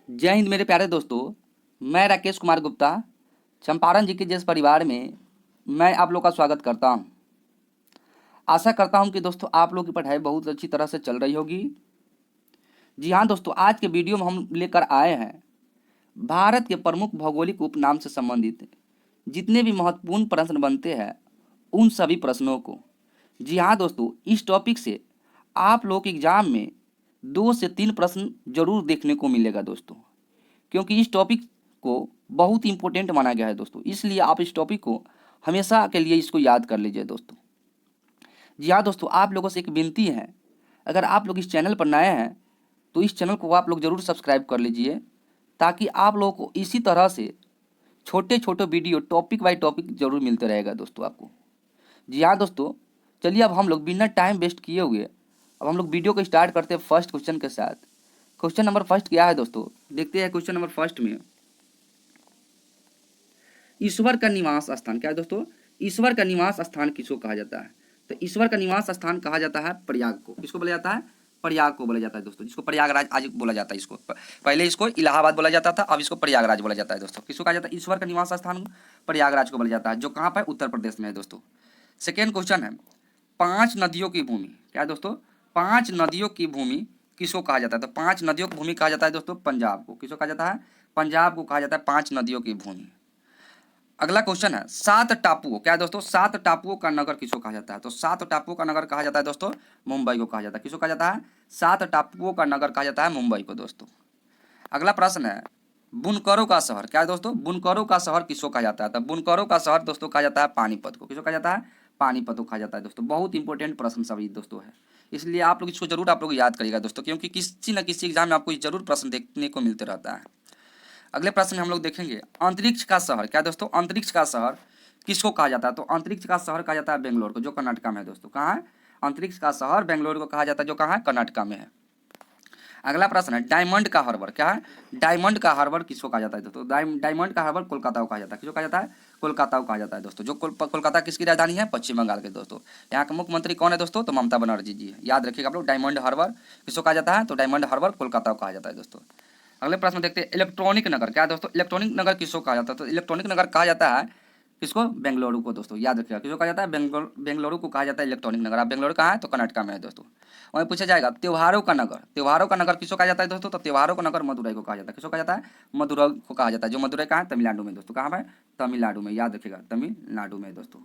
जय हिंद मेरे प्यारे दोस्तों। मैं राकेश कुमार गुप्ता चंपारण जी के जिस परिवार में मैं आप लोग का स्वागत करता हूं। आशा करता हूं कि दोस्तों आप लोग की पढ़ाई बहुत अच्छी तरह से चल रही होगी। जी हाँ दोस्तों, आज के वीडियो में हम लेकर आए हैं भारत के प्रमुख भौगोलिक उपनाम से संबंधित जितने भी महत्वपूर्ण प्रश्न बनते हैं उन सभी प्रश्नों को। जी हाँ दोस्तों, इस टॉपिक से आप लोग के एग्जाम में 2 से 3 प्रश्न जरूर देखने को मिलेगा दोस्तों, क्योंकि इस टॉपिक को बहुत इंपॉर्टेंट माना गया है दोस्तों। इसलिए आप इस टॉपिक को हमेशा के लिए इसको याद कर लीजिए दोस्तों। जी हाँ दोस्तों, आप लोगों से एक विनती है, अगर आप लोग इस चैनल पर नए हैं तो इस चैनल को आप लोग ज़रूर सब्सक्राइब कर लीजिए, ताकि आप लोगों को इसी तरह से छोटे छोटे वीडियो टॉपिक बाय टॉपिक जरूर मिलते रहेगा दोस्तों आपको। जी हाँ दोस्तों, चलिए अब हम लोग बिना टाइम वेस्ट किए हुए अब हम लोग वीडियो को स्टार्ट करते हैं फर्स्ट क्वेश्चन के साथ। क्वेश्चन नंबर फर्स्ट क्या है दोस्तों, देखते हैं। क्वेश्चन नंबर फर्स्ट में ईश्वर का निवास स्थान क्या है दोस्तों? ईश्वर का निवास स्थान किसको कहा जाता है? तो ईश्वर का निवास स्थान कहा जाता है प्रयाग को। किसको बोला जाता है? प्रयाग को बोला जाता है दोस्तों, जिसको प्रयागराज आज बोला जाता है। इसको पहले इसको इलाहाबाद बोला जाता था, अब इसको प्रयागराज बोला जाता है दोस्तों। किसको कहा जाता है? ईश्वर का निवास स्थान प्रयागराज को बोला जाता है, जो कहाँ पर? उत्तर प्रदेश में है दोस्तों। सेकेंड क्वेश्चन है, 5 नदियों की भूमि क्या है दोस्तों? 5 नदियों की भूमि किसको कहा जाता है? तो 5 नदियों की भूमि कहा जाता है दोस्तों पंजाब को। किसको कहा जाता है? पंजाब को कहा जाता है 5 नदियों की भूमि। अगला क्वेश्चन है, 7 टापुओं क्या है दोस्तों? 7 टापुओं का नगर किसको कहा जाता है? तो 7 टापुओं का नगर कहा जाता है दोस्तों मुंबई को कहा जाता है। किसको कहा जाता है? 7 टापुओं का नगर कहा जाता है मुंबई को दोस्तों। अगला प्रश्न है, बुनकरों का शहर क्या है दोस्तों? बुनकरों का शहर किसको कहा जाता है? तो बुनकरों का शहर दोस्तों कहा जाता है पानीपत को। किसको कहा जाता है? पानीपत को कहा जाता है दोस्तों। बहुत इंपॉर्टेंट प्रश्न सभी दोस्तों है, इसलिए आप लोग इसको जरूर आप लोग याद करिएगा दोस्तों, क्योंकि किसी न किसी एग्जाम में आपको जरूर प्रश्न देखने को मिलते रहता है। अगले प्रश्न में हम लोग देखेंगे, अंतरिक्ष का शहर क्या है दोस्तों? अंतरिक्ष का शहर किसको कहा जाता है? तो अंतरिक्ष का शहर कहा जाता है बेंगलोर को, जो कर्नाटका में है दोस्तों। कहाँ है? अंतरिक्ष का शहर बेंगलोर को कहा जाता है, जो कहाँ है? कर्नाटका में है। अगला प्रश्न है, डायमंड का हार्बर क्या है? डायमंड का हार्बर किसको कहा जाता है दोस्तों? डायमंड का हार्बर कोलकाता को कहा जाता है। किसको कहा जाता है? कोलकाता को कहा जाता है दोस्तों। जो कोलकाता किसकी राजधानी है? पश्चिम बंगाल के दोस्तों। यहाँ के मुख्यमंत्री कौन है दोस्तों? तो ममता बनर्जी जी है। याद रखिएगा आप लोग, डायमंड हार्बर किसको कहा जाता है? तो डायमंड हार्बर कोलकाता को कहा जाता है दोस्तों। अगले प्रश्न में देखते हैं, इलेक्ट्रॉनिक नगर क्या है दोस्तों? इलेक्ट्रॉनिक नगर किसको कहा जाता है? तो इलेक्ट्रॉनिक नगर कहा जाता है किसको? बेंगलुरु को दोस्तों। याद रखिएगा, किसको कहा जाता है? बेंगलुरु को कहा जाता है इलेक्ट्रॉनिक नगर। आप बेंगलुरु कहाँ है? तो कर्नाटका में है दोस्तों। वहीं पूछा जाएगा, त्योहारों का नगर, त्योहारों का नगर किसको कहा जाता है दोस्तों? तो त्योहारों का नगर मदुरई को कहा जाता है। किसको कहा जाता है? मदुरई को कहा जाता है, जो मदुरई कहाँ है? तमिलनाडु में दोस्तों। कहाँ पर? तमिलनाडु में। याद रखिएगा, तमिलनाडु में दोस्तों।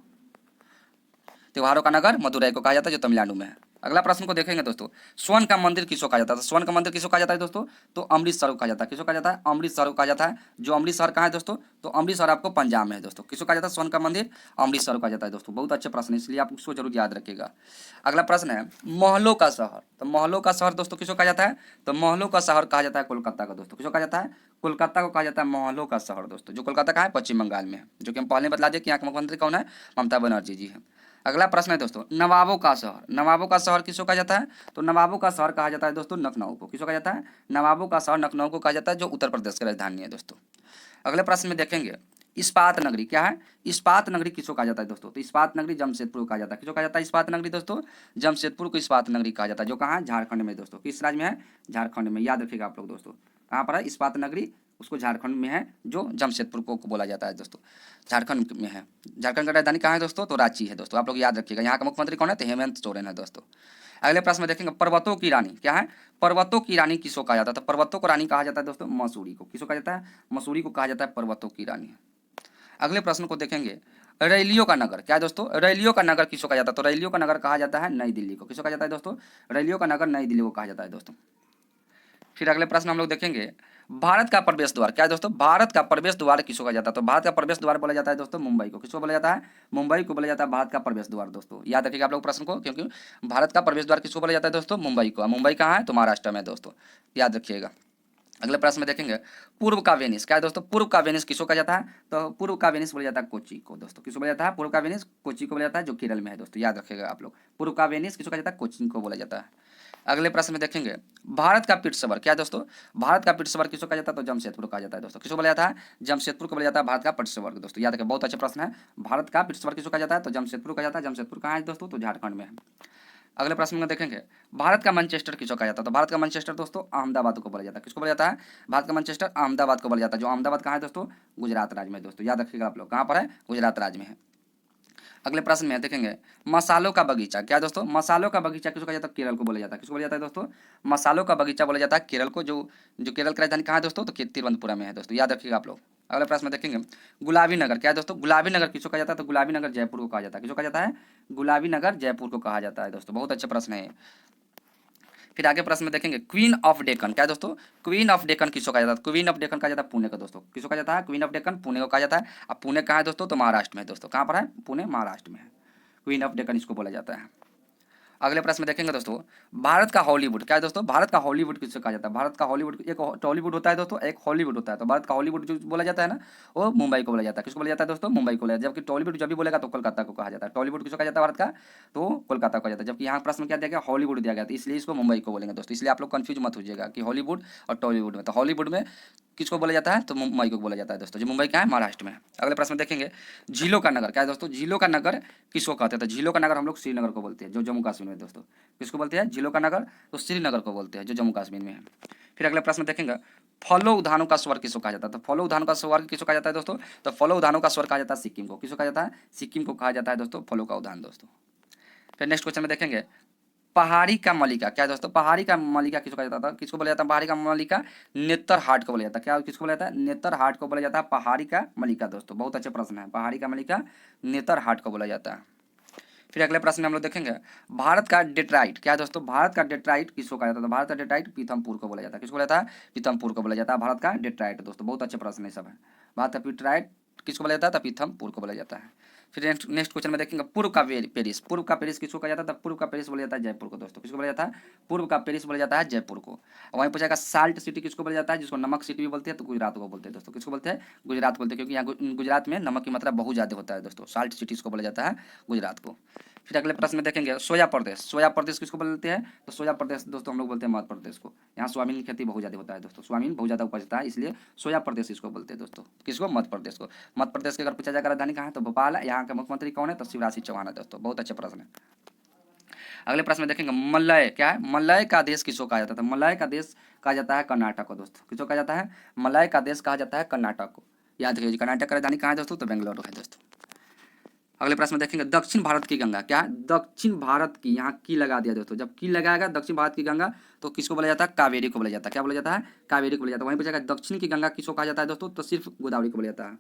त्योहारों का नगर मदुरई को कहा जाता है, जो तमिलनाडु में है। अगला प्रश्न को देखेंगे दोस्तों, स्वर्ण का मंदिर किसको कहा जाता है? तो स्वर्ण का मंदिर किसको कहा जाता है दोस्तों? तो अमृतसर को कहा जाता है। किसको कहा जाता है? अमृतसर को कहा जाता है, जो अमृतसर कहाँ है दोस्तों? तो अमृतसर आपको पंजाब में है दोस्तों। किसको कहा जाता है? स्वर्ण का मंदिर अमृतसर को कहा जाता है दोस्तों। बहुत अच्छे प्रश्न है, इसलिए आप उसको जरूर याद रखिएगा। अगला प्रश्न है, महलों का शहर, तो महलों का शहर दोस्तों किसको कहा जाता है? तो महलों का शहर कहा जाता है कोलकाता का दोस्तों। किसको कहा जाता है? कोलकाता को कहा जाता है महलों का शहर दोस्तों, जो कोलकाता कहाँ है? पश्चिम बंगाल में है, जो कि हम पहले बता दिए कि यहाँ के मुख्यमंत्री कौन है? ममता बनर्जी जी है। अगला प्रश्न है दोस्तों, नवाबों का शहर, नवाबों का शहर किसको कहा जाता है? तो नवाबों का शहर कहा जाता है दोस्तों लखनऊ को। किसको कहा जाता है? नवाबों का शहर लखनऊ को कहा जाता है, जो उत्तर प्रदेश की राजधानी है दोस्तों। अगले प्रश्न में देखेंगे, इस्पात नगरी क्या है? इस्पात नगरी किसको कहा जाता है दोस्तों? तो इस्पात नगरी जमशेदपुर को कहा जाता है। किसको कहा जाता है इस्पात नगरी दोस्तों? जमशेदपुर को इस्पात नगरी कहा जाता है, जो कहाँ है? झारखंड में दोस्तों। किस राज्य में है? झारखंड में। याद रखिएगा आप लोग दोस्तों, कहाँ पर है इस्पात नगरी? उसको झारखंड में है, जो जमशेदपुर को बोला जाता है दोस्तों। झारखंड में है। झारखंड का राजधानी कहाँ है दोस्तों? तो रांची है दोस्तों। आप लोग याद रखिएगा। यहाँ का मुख्यमंत्री कौन है? तो हेमंत सोरेन है दोस्तों। अगले प्रश्न में देखेंगे, पर्वतों की रानी क्या है? पर्वतों की रानी किसको कहा जाता है? तो पर्वतों को रानी कहा जाता है दोस्तों मसूरी को। किसको कहा जाता है? मसूरी को कहा जाता है पर्वतों की रानी। अगले प्रश्न को देखेंगे, रैलियों का नगर क्या है दोस्तों? रैलियों का नगर किसको कहा जाता है? तो रैलियों का नगर कहा जाता है नई दिल्ली को। किसको कहा जाता है दोस्तों? रैलियों का नगर नई दिल्ली को कहा जाता है दोस्तों। फिर अगले प्रश्न हम लोग देखेंगे, भारत का प्रवेश द्वार क्या है दोस्तों? भारत का प्रवेश द्वार किसको कहा जाता है? तो भारत का प्रवेश द्वार बोला जाता है दोस्तों मुंबई को। किसको बोला जाता है? मुंबई को बोला जाता है भारत का प्रवेश द्वार दोस्तों। याद रखिएगा आप लोग प्रश्न को, क्योंकि भारत का प्रवेश द्वार किसको बोला जाता है दोस्तों? मुंबई को। मुंबई कहाँ है? तो महाराष्ट्र में दोस्तों। याद रखिएगा। अगले प्रश्न में देखेंगे, पूर्व का वेनिस क्या है दोस्तों? पूर्व का वेनिस किसको कहा जाता है? तो पूर्व का वेनिस बोला जाता है कोच्चि को दोस्तों। किसको बोला जाता है? पूर्व का वेनिस कोच्चि को बोला जाता है, जो केरल में है दोस्तों। याद रखिएगा आप लोग, पूर्व का वेनिस किसको कहा जाता है? कोच्चि को बोला जाता है। अगले प्रश्न में देखेंगे, भारत का पिट्सबर्ग क्या है दोस्तों? भारत का पिट्सबर्ग किसको कहा जाता है? तो जमशेदपुर कहा जाता है दोस्तों। किसको बोला जाता है? जमशेदपुर को बोला जाता है भारत का पिट्सबर्ग दोस्तों। याद रखिए, बहुत अच्छा प्रश्न है। भारत का पिट्सबर्ग किसको कहा जाता है? तो जमशेदपुर कहा जाता है। जमशेदपुर कहाँ है दोस्तों? तो झारखंड में है। अगले प्रश्न में देखेंगे भारत का मैनचेस्टर किसको कहा जाता है? तो भारत का मैनचेस्टर दोस्तों अहमदाबाद को बोला जाता है। किसको बोला जाता है? भारत का मैनचेस्टर अहमदाबाद को बोला जाता है। जो अहमदाबाद कहाँ है दोस्तों? गुजरात राज्य में दोस्तों, याद रखिएगा आप लोग, कहाँ पर है? गुजरात राज्य में है। अगले प्रश्न में देखेंगे मसालों का बगीचा, क्या दोस्तों? मसालों का बगीचा किसको कहा जाता है? केरल को बोला जाता है। किसको बोला जाता है दोस्तों? मसालों का बगीचा बोला जाता है केरल को। जो जो केरल की राजधानी कहाँ है दोस्तों? तो तिरुवनंतपुरम में है दोस्तों, याद रखिएगा आप लोग। अगले प्रश्न में देखेंगे गुलाबी नगर, क्या है दोस्तों? गुलाबी नगर किसको कहा जाता है? तो गुलाबी नगर जयपुर को कहा जाता है। किसको कहा जाता है? गुलाबी नगर जयपुर को कहा जाता है दोस्तों, बहुत अच्छा प्रश्न है। फिर आगे प्रश्न में देखेंगे क्वीन ऑफ डेक्कन, क्या है दोस्तों? क्वीन ऑफ डेक्कन किसको कहा जाता है? क्वीन ऑफ डेक्कन कहा जाता है पुणे को दोस्तों। किसको कहा जाता है? क्वीन ऑफ डेक्कन पुणे को कहा जाता है। अब पुणे कहाँ है दोस्तों? तो महाराष्ट्र में है दोस्तों। कहाँ पर है? पुणे महाराष्ट्र में है। क्वीन ऑफ डेक्कन इसको बोला जाता है। अगले प्रश्न में देखेंगे दोस्तों भारत का हॉलीवुड, क्या है दोस्तों? भारत का हॉलीवुड किसको कहा जाता है? भारत का हॉलीवुड, एक टॉलीवुड होता है दोस्तों, एक हॉलीवुड होता है। तो भारत का हॉलीवुड जो बोला जाता है ना, वो मुंबई को बोला जाता है। किसको बोला जाता है दोस्तों? मुंबई को बोला जाता है। जबकि टॉलीवुड जब भी बोलेगा तो कोलकाता को कहा जाता है। टॉलीवुड किसको कहा जाता है भारत का? तो कोलकाता को कहा जाता है। जबकि यहाँ प्रश्न क्या दिया गया? हॉलीवुड दिया गया, तो इसलिए इसको मुंबई को बोलेंगे दोस्तों। इसलिए आप लोग कंफ्यूज मत होइएगा कि हॉलीवुड और टॉलीवुड में। तो हॉलीवुड में किसको बोला जाता है? तो मुंबई को बोला जाता है दोस्तों, जो मुंबई क्या है? महाराष्ट्र में है। अगले प्रश्न में देखेंगे झीलों का नगर, क्या है दोस्तों? झीलों का नगर किसको कहते हैं? तो झीलों का नगर हम लोग श्रीनगर को बोलते हैं, जो जम्मू कश्मीर में दोस्तों। किसको बोलते हैं? झीलों का नगर, तो श्रीनगर को बोलते हैं, जो जम्मू कश्मीर में है। फिर अगले प्रश्न में देखेंगे फलों उद्यानों का स्वर्ग किसको कहा जाता है? तो फलों उद्यानों का स्वर्ग किसको कहा जाता है दोस्तों? तो फलों उद्यानों का स्वर्ग कहा जाता है सिक्किम को। किसको कहा जाता है? सिक्किम को कहा जाता है दोस्तों फलों का उद्यान दोस्तों। फिर नेक्स्ट क्वेश्चन में देखेंगे पहाड़ी का मलिका, क्या है दोस्तों? पहाड़ी का मलिका किसको कहा जाता था? किसको बोला जाता है पहाड़ी का मलिका? नेतर हाट को बोला जाता है। क्या किसको बोला जाता है? नेतर हाट को बोला जाता है पहाड़ी का मलिका दोस्तों, बहुत अच्छे प्रश्न है। पहाड़ी का मलिका नेतर हाट को बोला जाता है। फिर अगले प्रश्न में हम लोग देखेंगे भारत का डेट्राइट, क्या है दोस्तों? भारत का डेट्राइट किसको कहा जाता है? तो भारत का डेट्राइट पीथमपुर को बोला जाता है। किसको बोला जाता है? पीथमपुर को बोला जाता है भारत का डेट्राइट दोस्तों, बहुत अच्छे प्रश्न है सब है। भारत का डेट्राइट किसको बोला जाता है? तो पीथमपुर को बोला जाता है। फिर नेक्स्ट क्वेश्चन में देखेंगे पूर्व का पेरिस, पूर्व का पेरिस किसको कहा जाता है? तो पूर्व का पेरिस बोला जाता है जयपुर को दोस्तों। किसको बोला जाता है? पूर्व का पेरिस बोला जाता है जयपुर को। वहीं पूछेगा साल्ट सिटी किसको बोला जाता है? जिसको नमक सिटी भी बोलते हैं, तो गुजरात को बोलते हैं दोस्तों। किसको बोलते हैं? गुजरात बोलते हैं, क्योंकि यहाँ गुजरात में नमक की मात्रा बहुत ज़्यादा होता है दोस्तों। साल्ट सिटी इसको बोला जाता है गुजरात को। फिर अगले प्रश्न में देखेंगे सोया प्रदेश, सोया प्रदेश किसको बोलते हैं? तो सोया प्रदेश दोस्तों हम लोग बोलते हैं मध्य प्रदेश को। यहाँ सोयाबीन की खेती बहुत ज़्यादा होता है दोस्तों, सोयाबीन बहुत ज़्यादा उपजता है, इसलिए सोया प्रदेश इसको बोलते हैं दोस्तों। किसको? मध्य प्रदेश को। मध्य प्रदेश की अगर पूछा जाएगा राजधानी कहाँ है? तो भोपाल है। यहाँ का मुख्यमंत्री कौन है? तो शिवराज सिंह चौहान है दोस्तों, बहुत अच्छे प्रश्न है। अगले प्रश्न में देखेंगे मलय, क्या है? मलय का देश किसको कहा जाता है? मलय का देश कहा जाता है कर्नाटक को दोस्तों। किसको कहा जाता है? मलय का देश कहा जाता है कर्नाटक को। याद रखिए कर्नाटक की राजधानी कहाँ है दोस्तों? तो बेंगलुरु है दोस्तों। अगले प्रश्न में देखेंगे दक्षिण भारत की गंगा, क्या है? दक्षिण भारत की, यहाँ की लगा दिया दोस्तों, जब की लगाएगा दक्षिण भारत की गंगा तो किसको बोला जाता है? कावेरी को बोला जाता है। क्या बोला जाता है? कावेरी को बोला जाता है। वहीं पूछेगा दक्षिण की गंगा किसको कहा जाता है दोस्तों? तो सिर्फ गोदावरी को बोला जाता है,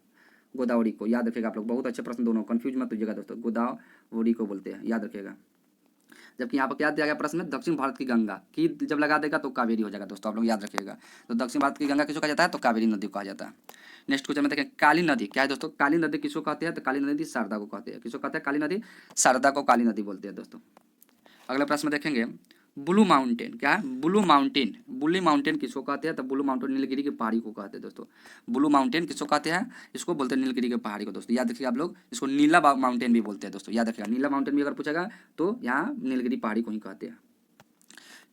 गोदावरी को। याद रखिएगा आप लोग, बहुत अच्छे प्रश्न दोनों, कंफ्यूज मत होइएगा दोस्तों, गोदावरी को बोलते हैं, याद रखिएगा। जबकि यहाँ पर क्या दिया गया प्रश्न में? दक्षिण भारत की गंगा की जब लगा देगा तो कावेरी हो जाएगा दोस्तों, आप लोग याद रखिएगा। तो दक्षिण भारत की गंगा किसको कहा जाता है? तो कावेरी नदी को कहा जाता है। नेक्स्ट क्वेश्चन में देखें काली नदी, क्या है दोस्तों? काली नदी किसको कहते हैं? तो काली नदी शारदा को कहते हैं। किसको कहते हैं? काली नदी शारदा को काली नदी बोलते हैं दोस्तों। अगले प्रश्न में देखेंगे ब्लू माउंटेन, क्या है? ब्लू माउंटेन, ब्लू माउंटेन किसको कहते हैं? तो ब्लू माउंटेन नीलगिरी की पहाड़ी को कहते हैं दोस्तों। ब्लू माउंटेन किसको कहते हैं? इसको बोलते हैं नीलगिरी की पहाड़ी को दोस्तों, याद रखिए आप लोग। इसको नीला माउंटेन भी बोलते हैं दोस्तों, याद रखिएगा। नीला माउंटेन भी अगर पूछेगा तो यहाँ नीलगिरी पहाड़ी को ही कहते हैं।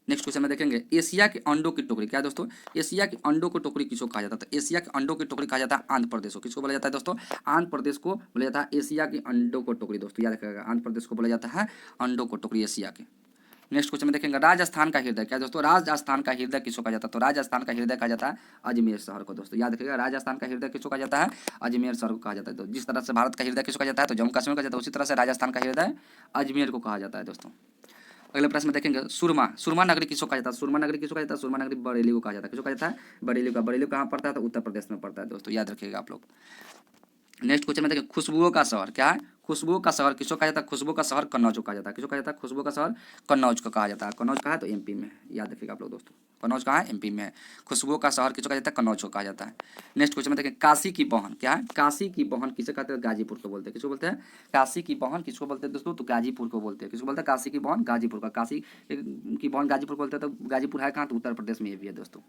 नेक्स्ट क्वेश्चन में देखेंगे एशिया के अंडों की टोकरी, क्या है दोस्तों? एशिया के अंडों की टोकरी किसको कहा जाता है? तो एशिया के अंडों की टोकरी कहा जाता है आंध्र प्रदेश को। किसको बोला जाता है दोस्तों? आंध्र प्रदेश को बोला जाता है एशिया के अंडों को टोकरी दोस्तों, याद रखिएगा। आंध्र प्रदेश को बोला जाता है अंडों को टोकरी एशिया के। नेक्स्ट क्वेश्चन में देखेंगे राजस्थान का हृदय, क्या है दोस्तों? राजस्थान का हृदय किसको कहा जाता है? तो राजस्थान का हृदय कहा जाता है अजमेर शहर को दोस्तों, याद रखिएगा। राजस्थान का हृदय किसको कहा जाता है? अजमेर शहर को कहा जाता है। तो जिस तरह से भारत का हृदय किसको कहा जाता है? तो जम्मू कश्मीर कहा जाता है, उसी तरह से राजस्थान का हृदय अजमेर को कहा जाता है दोस्तों। अगले प्रश्न में देखेंगे सुरमा, सुरमा नगरी किसको कहा जाता है? सुरमा नगरी किसको कहा जाता है? सुरमा नगरी बरेली को कहा जाता है। किसको कहा जाता है? बरेली का। बरेली कहाँ पड़ता है? तो उत्तर प्रदेश में पड़ता है दोस्तों, याद रखिएगा आप लोग। नेक्स्ट क्वेश्चन में देखिए खुशबुओं का शहर, क्या है? खुशबुओं का शहर किसको कहा जाता है? खुशबू का शहर कन्नौज को कहा जाता है। किसको कहा जाता है? खुशबू का शहर कन्नौज को कहा जाता है। कन्नौज कहाँ है? तो एमपी में है, याद रखिएगा आप लोग दोस्तों। कन्नौज कहाँ है? एमपी में है। खुशबुओं का शहर किसको कहा जाता है? कन्नौज को कहा जाता है। नेक्स्ट क्वेश्चन में देखिए काशी की बहन, क्या है? काशी की बहन किसे कहते हैं? गाजीपुर को बोलते हैं। किसको बोलते हैं? काशी की बहन किसको बोलते हैं दोस्तों? तो गाजीपुर को बोलते हैं। किसको बोलते हैं? काशी की बहन गाजीपुर का। काशी की बहन गाजीपुर को बोलते हैं। तो गाजीपुर है कहाँ? तो उत्तर प्रदेश में ये भी है दोस्तों।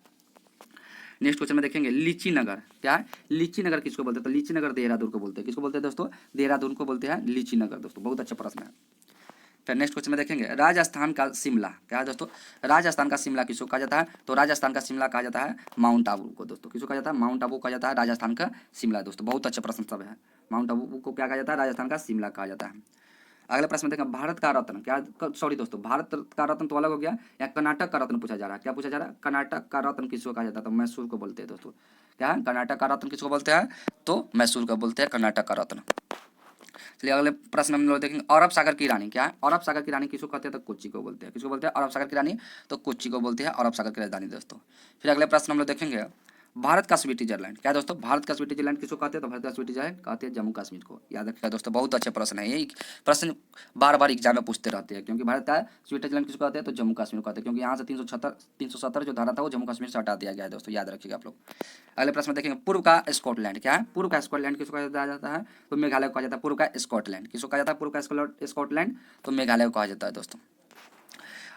नेक्स्ट क्वेश्चन में देखेंगे लीची नगर, क्या है? लीची नगर किसको बोलते हैं? तो लीची नगर देहरादून को बोलते हैं। किसको बोलते हैं दोस्तों? देहरादून को बोलते हैं लीची नगर दोस्तों, बहुत अच्छा प्रश्न है। फिर नेक्स्ट क्वेश्चन में देखेंगे राजस्थान का शिमला, क्या है दोस्तों? राजस्थान का शिमला किसको कहा जाता है? तो राजस्थान का शिमला कहा जाता है माउंट आबू को दोस्तों। किसको कहा जाता है? माउंट आबू कहा जाता है राजस्थान का शिमला दोस्तों, बहुत अच्छा प्रश्न सब है। माउंट आबू को क्या कहा जाता है? राजस्थान का शिमला कहा जाता है। अगले प्रश्न में देखें भारत का रत्न क्या, सॉरी दोस्तों, भारत का रत्न तो अलग हो गया, या कर्नाटक का रत्न पूछा जा रहा है। क्या पूछा जा रहा है? कर्नाटक का रत्न किसको कहा जाता है? तो मैसूर को बोलते हैं दोस्तों। क्या है? कर्नाटक का रत्न किसको बोलते हैं? तो मैसूर को बोलते हैं कर्नाटक का रत्न। चलिए अगले प्रश्न हम लोग देखेंगे अरब सागर की रानी क्या है? अरब सागर की रानी किसको कहते हैं? तो कोच्चि को बोलते हैं। किसको बोलते हैं? अरब सागर की रानी, तो कोच्चि को बोलते हैं अरब सागर की राजधानी दोस्तों। फिर अगले प्रश्न हम लोग देखेंगे भारत का स्विट्जरलैंड क्या है दोस्तों? भारत का स्विट्जरलैंड किसको कहते हैं? तो भारत का स्विट्जरलैंड कहते हैं जम्मू कश्मीर को। याद रखिएगा दोस्तों, बहुत अच्छे प्रश्न है, यही प्रश्न बार बार एग्जाम में पूछते रहते हैं, क्योंकि भारत का स्विट्जरलैंड किसको कहते हैं? तो जम्मू कश्मीर को कहते हैं, क्योंकि यहाँ से 370 जो धारा था वो जम्मू कश्मीर से हटा दिया गया है दोस्तों, याद रखिएगा आप लोग। अगले प्रश्न में देखेंगे पूर्व का स्कॉटलैंड क्या है? पूर्व का स्कॉटलैंड किसको कहा जाता है? तो मेघालय को कहा जाता है पूर्व का स्कॉटलैंड। किसको कहा जाता है पूर्व का स्कॉटलैंड? तो मेघालय को कहा जाता है दोस्तों।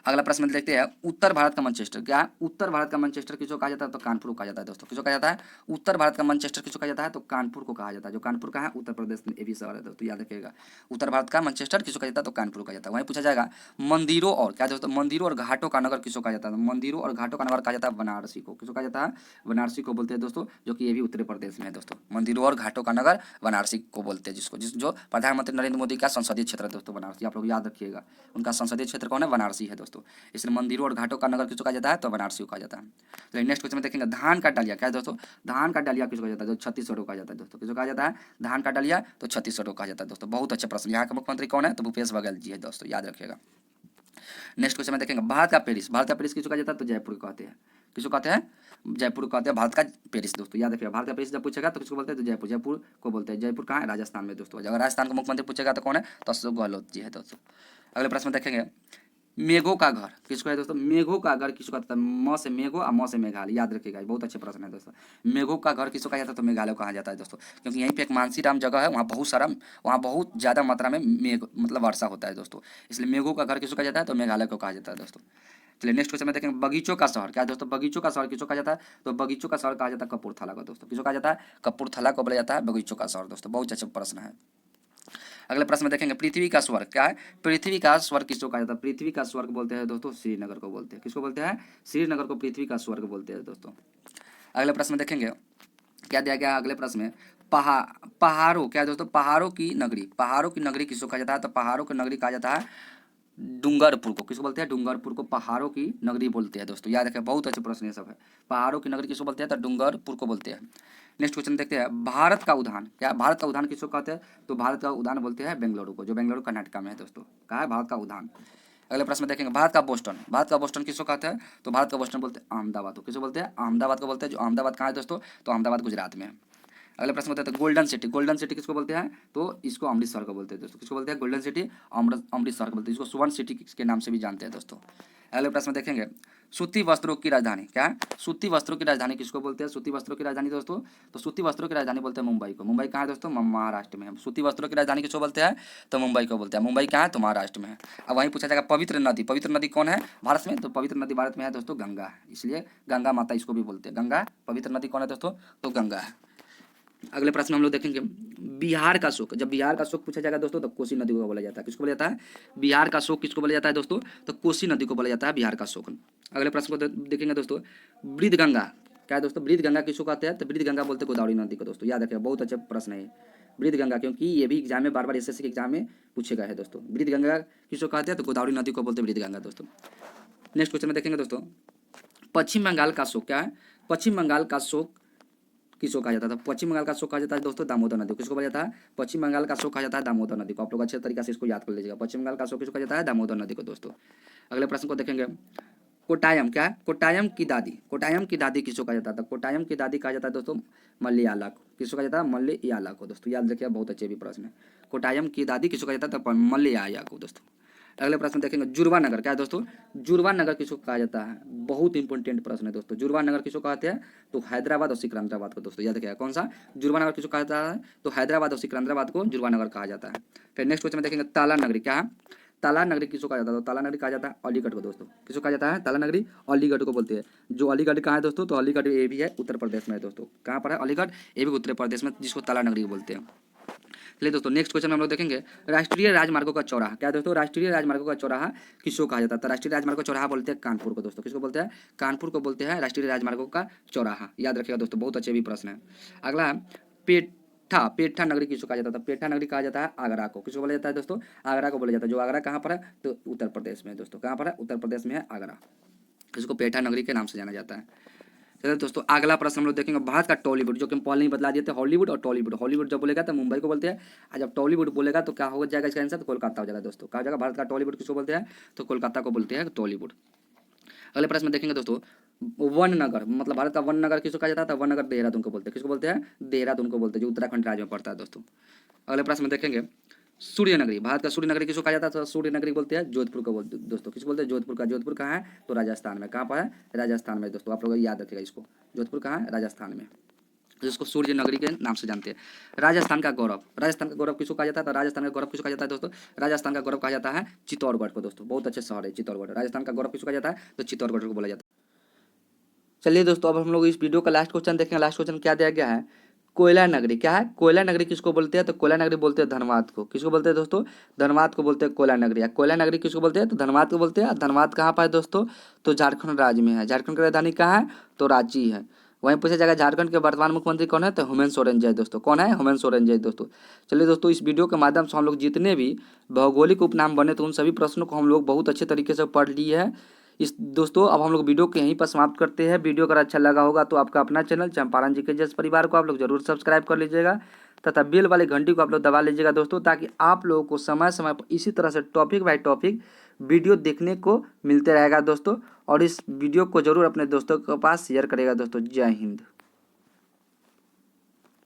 अगला प्रश्न देखते हैं उत्तर भारत का मैनचेस्टर क्या है? उत्तर भारत का मैनचेस्टर किसको कहा जाता है? तो कानपुर को कहा जाता है दोस्तों। किसको कहा जाता है? उत्तर भारत का मैनचेस्टर किसको कहा जाता है? तो कानपुर को कहा जाता है। जो कानपुर का है उत्तर प्रदेश में, ये भी शहर है दोस्तों, याद रखिएगा। उत्तर भारत का मैनचेस्टर किसको कहा जाता है? तो कानपुर को कहा जाता है। वहीं पूछा जाएगा मंदिरों और क्या दोस्तों, मंदिरों और घाटों का नगर किसको कहा जाता है? मंदिरों और घाटों का नगर कहा जाता है बनारसी को। किसको कहा जाता है? बनारसी को बोलते हैं दोस्तों, जो कि ये भी उत्तर प्रदेश में है दोस्तों। मंदिरों और घाटों का नगर बनारसी को बोलते हैं, जो प्रधानमंत्री नरेंद्र मोदी का संसदीय क्षेत्र है दोस्तों, बनारसी। आप लोग याद रखिएगा, उनका संसदीय क्षेत्र कौन है? बनारसी है दोस्तों। इसलिए मंदिरों और घाटों का नगर किसको कहा जाता है? तो बनारसी को कहा जाता है। तो नेक्स्ट क्वेश्चन में देखेंगे धान का डालिया क्या है दोस्तों? धान का डालिया किसको कहा जाता है? जो छत्तीसगढ़ को कहा जाता है दोस्तों। किसको कहा जाता है? धान का डालिया, तो छत्तीसगढ़ को कहा जाता है दोस्तों। बहुत अच्छे प्रश्न। यहाँ का मुख्यमंत्री कौन है? तो भूपेश बघेल जी है दोस्तों, याद रखिएगा। नेक्स्ट क्वेश्चन में देखेंगे भारत का पेरिस, भारत का पेरिस किसको कहा जाता है? तो जयपुर को कहते हैं। किसको कहते हैं? जयपुर को कहते हैं भारत का पेरिस दोस्तों, याद रखिएगा। भारत का पेरिस जब पूछेगा तो किसको बोलते हैं? तो जयपुर, जयपुर को बोलते हैं। जयपुर कहाँ है? राजस्थान में दोस्तों। अगर राजस्थान का मुख्यमंत्री पूछेगा तो कौन है? तो अशोक गहलोत जी है दोस्तों। अगले प्रश्न में देखेंगे मेघों का घर किसको है दोस्तों? मेघों का घर किसको कहता है? म से मेघो और म से मेघालय, याद रखिएगा, बहुत अच्छे प्रश्न है दोस्तों। मेघों का घर किसको कहा जाता है? तो मेघालय को कहा जाता है दोस्तों, क्योंकि यहीं पे एक मानसीराम जगह है, वहाँ बहुत ज़्यादा मात्रा में मेघ मतलब वर्षा होता है दोस्तों, इसलिए मेघों का घर किसको कहा जाता है? तो मेघालय को कहा जाता है दोस्तों। चलिए नेक्स्ट क्वेश्चन में देखेंगे बगीचों का शहर क्या है दोस्तों? बगीचों का शहर किसको कहा जाता है? तो बगीचों का शहर कहा जाता है कपूरथला को दोस्तों। किसको कहा जाता है? कपूरथला को बोला जाता है बगीचों का शहर दोस्तों। बहुत अच्छा प्रश्न है। अगले प्रश्न में देखेंगे पृथ्वी का स्वर्ग क्या है? पृथ्वी का स्वर्ग किसको कहा जाता है? पृथ्वी का स्वर्ग बोलते हैं दोस्तों श्रीनगर को बोलते हैं। किसको बोलते हैं? श्रीनगर को पृथ्वी का स्वर्ग बोलते हैं दोस्तों। अगले प्रश्न में देखेंगे क्या दिया गया अगले प्रश्न में पहाड़ों क्या है दोस्तों? पहाड़ों की नगरी, पहाड़ों की नगरी किसको कहा जाता है? तो पहाड़ों की नगरी कहा जाता है डूंगरपुर को। किसको बोलते हैं? डूंगरपुर को पहाड़ों की नगरी बोलते हैं दोस्तों, याद रखें, बहुत अच्छे प्रश्न ये सब है। पहाड़ों की नगरी किसको बोलते हैं? तो डूंगरपुर को बोलते हैं। नेक्स्ट क्वेश्चन देखते हैं भारत का उद्यान क्या? भारत का उद्यान किसको कहते हैं? तो भारत का उद्यान बोलते हैं बेंगलुरु को, जो बेंगलुरु कर्नाटक में है दोस्तों। कहा है? भारत का उद्यान। अगले प्रश्न में देखेंगे भारत का बोस्टन, भारत का बोस्टन किसको कहते हैं? तो भारत का बोस्टन बोलते हैं अहमदाबाद को। किसको बोलते हैं? अहमदाबाद को बोलते हैं, जो अहमदाबाद कहाँ है दोस्तों? तो अहमदाबाद गुजरात में है। अगले प्रश्न होता है तो गोल्डन सिटी, गोल्डन सिटी किसको बोलते हैं? तो इसको अमृतसर को बोलते हैं दोस्तों। किसको बोलते हैं? गोल्डन सिटी अमृतसर को बोलते हैं, इसको स्वर्ण सिटी के नाम से भी जानते हैं दोस्तों। अगले प्रश्न में देखेंगे सूती वस्त्रों की राजधानी क्या है? सूती वस्त्रों की राजधानी किसको बोलते हैं? सूती वस्त्रों की राजधानी दोस्तों, तो सूती वस्त्रों की राजधानी बोलते हैं मुंबई को। मुंबई कहाँ है दोस्तों? महाराष्ट्र में है। सूती वस्त्रों की राजधानी किसको बोलते हैं? तो मुंबई को बोलते हैं। मुंबई कहाँ है? तो महाराष्ट्र में है। अब वहीं पूछा जाएगा पवित्र नदी, पवित्र नदी कौन है भारत में? तो पवित्र नदी भारत में है दोस्तों गंगा, इसलिए गंगा माता इसको भी बोलते हैं। गंगा पवित्र नदी कौन है दोस्तों? तो गंगा है। अगले प्रश्न हम लोग देखेंगे बिहार का शोक, जब बिहार का शोक पूछा जाएगा दोस्तों तो कोसी नदी को बोला जाता है। किसको बोला जाता है? बिहार का शोक किसको बोला जाता है दोस्तों? तो कोसी नदी को बोला जाता है बिहार का शोक। अगले प्रश्न को देखेंगे दोस्तों वृद्ध गंगा क्या है दोस्तों? वृद्ध गंगा किसको कहते हैं? तो वृद्ध गंगा बोलते हैं गोदावरी नदी को दोस्तों, याद रखिए, बहुत अच्छा प्रश्न है वृद्ध गंगा, क्योंकि ये भी एग्जाम में बार बार एसएससी के एग्जाम में पूछे गए हैं दोस्तों। वृद्ध गंगा किसको कहते हैं? तो गोदावरी नदी को बोलते हैं वृद्ध गंगा दोस्तों। नेक्स्ट क्वेश्चन में देखेंगे दोस्तों पश्चिम बंगाल का शोक क्या है? पश्चिम बंगाल का शोक किसको कहा जाता था? पश्चिम बंगाल का शोक कहा जाता है दोस्तों दामोदर नदी को। किसको कहा जाता है? पश्चिम बंगाल का शोक कहा जाता है दामोदर नदी को। आप लोग अच्छे तरीके से इसको याद कर लीजिएगा। पश्चिम बंगाल का शोक किसको कहा जाता है? दामोदर नदी को दोस्तों। अगले प्रश्न को देखेंगे कोटायम क्या है? कोटायम की दादी, कोटायम की दादी किसको कहा जाता था? कोटायम की दादी कहा जाता है दोस्तों मलयाला को। किसको कहा जाता है? मलयाला को दोस्तों, याद रखिए, बहुत अच्छे भी प्रश्न है। कोटायम की दादी किसको कहा जाता है? मलयाला को दोस्तों। अगले प्रश्न देखेंगे जुड़वा नगर क्या है दोस्तों? जुड़वा नगर किसको कहा जाता है? बहुत इंपॉर्टेंट प्रश्न है दोस्तों। जुड़वा नगर किसको कहते हैं? तो हैदराबाद और सिकंदराबाद को दोस्तों, याद रखिएगा। कौन सा? जुड़वा नगर किसको कहा जाता है? तो हैदराबाद और सिकंदराबाद को जुड़वा नगर कहा जाता है। फिर नेक्स्ट क्वेश्चन में देखेंगे ताला नगरी क्या है? ताला नगरी किसको कहा जाता है? तो ताला नगरी कहा जाता है अलीगढ़ को दोस्तों। किसको कहा जाता है? ताला नगरी अलीगढ़ को बोलते हैं। जो अलीगढ़ कहाँ है दोस्तों? तो अलीगढ़ ये भी है उत्तर प्रदेश में है दोस्तों। कहाँ पर है अलीगढ़? ये भी उत्तर प्रदेश में, जिसको ताला नगरी बोलते हैं। चलिए दोस्तों नेक्स्ट क्वेश्चन हम लोग देखेंगे राष्ट्रीय राजमार्गों का चौराहा क्या है दोस्तों? राष्ट्रीय राजमार्गों का चौराहा किसको कहा जाता है? राष्ट्रीय राजमार्गों का चौराहा बोलते हैं कानपुर को दोस्तों। किसको बोलते हैं? कानपुर को बोलते हैं राष्ट्रीय राजमार्गों का चौराहा, याद रखिएगा दोस्तों, बहुत अच्छे भी प्रश्न है। अगला पेठा नगरी किसको कहा जाता था? पेठा नगरी कहा जाता है आगरा को। किसको बोला जाता है दोस्तों? आगरा को बोला जाता है। जो आगरा कहाँ पर है? तो उत्तर प्रदेश में है दोस्तों। कहाँ पर है? उत्तर प्रदेश में है आगरा। इसको पेठा नगरी के नाम से जाना जाता है। चलिए दोस्तों, अगला प्रश्न हम लोग देखेंगे भारत का टॉलीवुड, जो कि हम पहले ही बतला दिए थे, हॉलीवुड और टॉलीवुड। हॉलीवुड जब बोलेगा तो मुंबई को बोलते हैं, और जब टॉलीवुड बोलेगा तो क्या हो जाएगा इसका आंसर? तो कोलकाता हो जाएगा दोस्तों। कहा जाएगा भारत का टॉलीवुड किसको बोलते हैं? तो कोलकाता को बोलते हैं टॉलीवुड। अगले प्रश्न में देखेंगे दोस्तों, वन नगर, मतलब भारत का वन नगर किसको कहा जाता है? वन नगर देहरादून को बोलते हैं। किसको बोलते हैं? देहरादून को बोलते हैं, जो उत्तराखंड राज्य में पड़ता है दोस्तों। अगले प्रश्न में देखेंगे सूर्य नगरी, भारत का सूर्य नगरी किसको कहा जाता है? तो सूर्य नगरी बोलते हैं जोधपुर को बोलते हैं दोस्तों। किसको बोलते हैं? जोधपुर का। जोधपुर कहाँ है? तो राजस्थान में। कहाँ पर है? राजस्थान में दोस्तों। आप लोग याद रखिएगा इसको, जोधपुर कहाँ है? राजस्थान में, जिसको सूर्य नगरी के नाम से जानते हैं। राजस्थान का गौरव, राजस्थान का गौरव किसको कहा जाता है? तो राजस्थान का गौरव किसको कहा जाता है दोस्तों? राजस्थान का गौरव कहा जाता है चित्तौड़गढ़ को दोस्तों। बहुत अच्छे शहर है चित्तौड़गढ़। राजस्थान का गौरव किसको कहा जाता है? तो चित्तौड़गढ़ को बोला जाता है। चलिए दोस्तों, अब हम लोग इस वीडियो का लास्ट क्वेश्चन देखेंगे। लास्ट क्वेश्चन क्या दिया गया है? कोयला नगरी क्या है? कोयला नगरी किसको बोलते हैं? तो कोयला नगरी बोलते हैं धनबाद को। किसको बोलते हैं दोस्तों? धनबाद को बोलते हैं कोयला नगरी। या कोयला नगरी किसको बोलते हैं? तो धनबाद को बोलते हैं। धनबाद कहाँ पर है दोस्तों? तो झारखंड राज्य में है। झारखंड की राजधानी कहाँ है? तो रांची है। वहीं पूछा जाएगा झारखंड के वर्तमान मुख्यमंत्री कौन है? तो हेमंत सोरेन जी दोस्तों। कौन है? हेमंत सोरेन जी दोस्तों। चलिए दोस्तों, इस वीडियो के माध्यम से हम लोग जितने भी भौगोलिक उपनाम बने तो उन सभी प्रश्नों को हम लोग बहुत अच्छे तरीके से पढ़ लिए है। इस दोस्तों, अब हम लोग वीडियो को यहीं पर समाप्त करते हैं। वीडियो अगर अच्छा लगा होगा तो आपका अपना चैनल चंपारण जी के जस परिवार को आप लोग जरूर सब्सक्राइब कर लीजिएगा, तथा बेल वाले घंटी को आप लोग दबा लीजिएगा दोस्तों, ताकि आप लोगों को समय समय पर इसी तरह से टॉपिक बाय टॉपिक वीडियो देखने को मिलते रहेगा दोस्तों। और इस वीडियो को जरूर अपने दोस्तों के पास शेयर करेगा दोस्तों। जय हिंद।